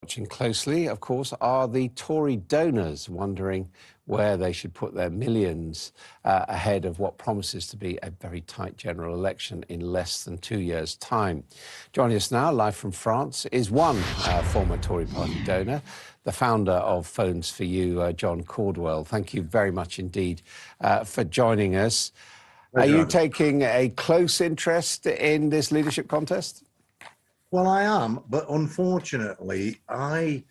Watching closely, of course, are the Tory donors, wondering where they should put their millions ahead of what promises to be a very tight general election in less than 2 years' time. Joining us now, live from France, is one former Tory party donor, the founder of Phones for You, John Caudwell. Thank you very much indeed for joining us. Are you taking a close interest in this leadership contest? Well, I am, but unfortunately, I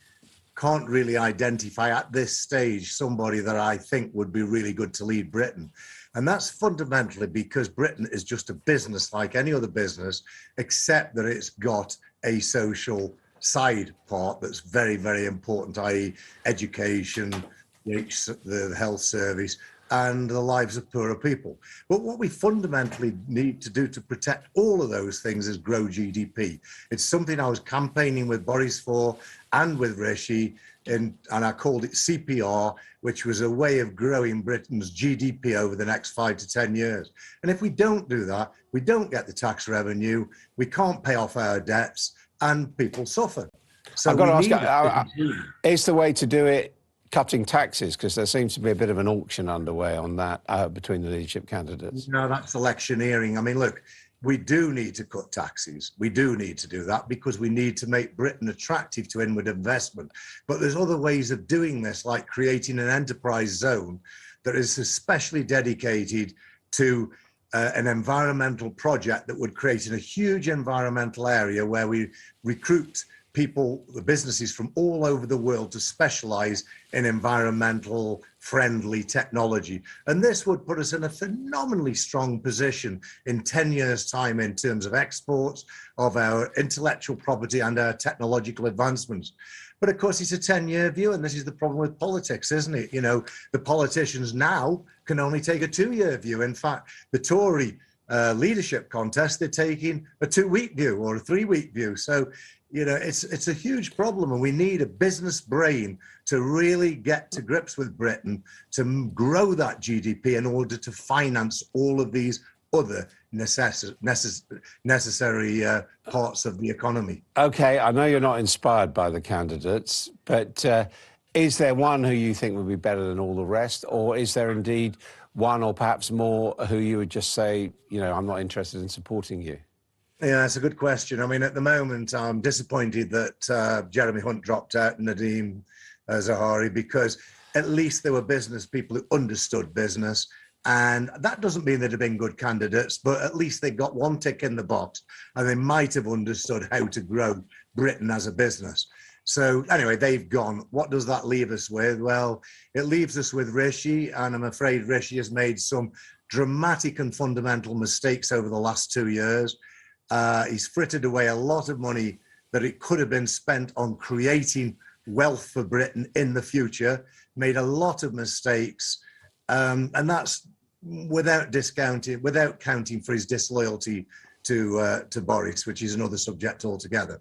can't really identify at this stage somebody that I think would be really good to lead Britain. And that's fundamentally because Britain is just a business like any other business, except that it's got a social side part that's very, very important, i.e. education, the health service, and the lives of poorer people. But what we fundamentally need to do to protect all of those things is grow GDP. It's something I was campaigning with Boris for and with Rishi, and I called it CPR, which was a way of growing Britain's GDP over the next 5 to 10 years. And if we don't do that, we don't get the tax revenue, we can't pay off our debts, and people suffer. So I've got to ask, is the way to do it cutting taxes? Because there seems to be a bit of an auction underway on that between the leadership candidates. No, that's electioneering. I mean, look, we do need to cut taxes. We do need to do that because we need to make Britain attractive to inward investment. But there's other ways of doing this, like creating an enterprise zone that is especially dedicated to an environmental project that would create a huge environmental area where we recruit people, the businesses from all over the world to specialize in environmental friendly technology. And this would put us in a phenomenally strong position in 10 years' time in terms of exports, of our intellectual property and our technological advancements. But of course, it's a 10-year view, and this is the problem with politics, isn't it? You know, the politicians now can only take a 2-year view. In fact, the Tory leadership contest, they're taking a 2-week view or a 3-week view. So, you know, it's a huge problem, and we need a business brain to really get to grips with Britain to grow that GDP in order to finance all of these other necessary parts of the economy. OK, I know you're not inspired by the candidates, but is there one who you think would be better than all the rest, or is there indeed one or perhaps more who you would just say, you know, I'm not interested in supporting you? Yeah, that's a good question. I mean, at the moment, I'm disappointed that Jeremy Hunt dropped out and Nadine Zahawi, because at least there were business people who understood business. And that doesn't mean they'd have been good candidates, but at least they got one tick in the box and they might have understood how to grow Britain as a business. So anyway, they've gone. What does that leave us with? Well, it leaves us with Rishi, and I'm afraid Rishi has made some dramatic and fundamental mistakes over the last 2 years. He's frittered away a lot of money that it could have been spent on creating wealth for Britain in the future, made a lot of mistakes, and that's without counting for his disloyalty to Boris, which is another subject altogether.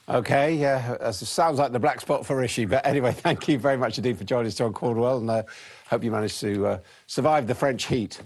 OK, yeah, it sounds like the black spot for Rishi. But anyway, thank you very much indeed for joining us, John Caudwell, and hope you managed to survive the French heat.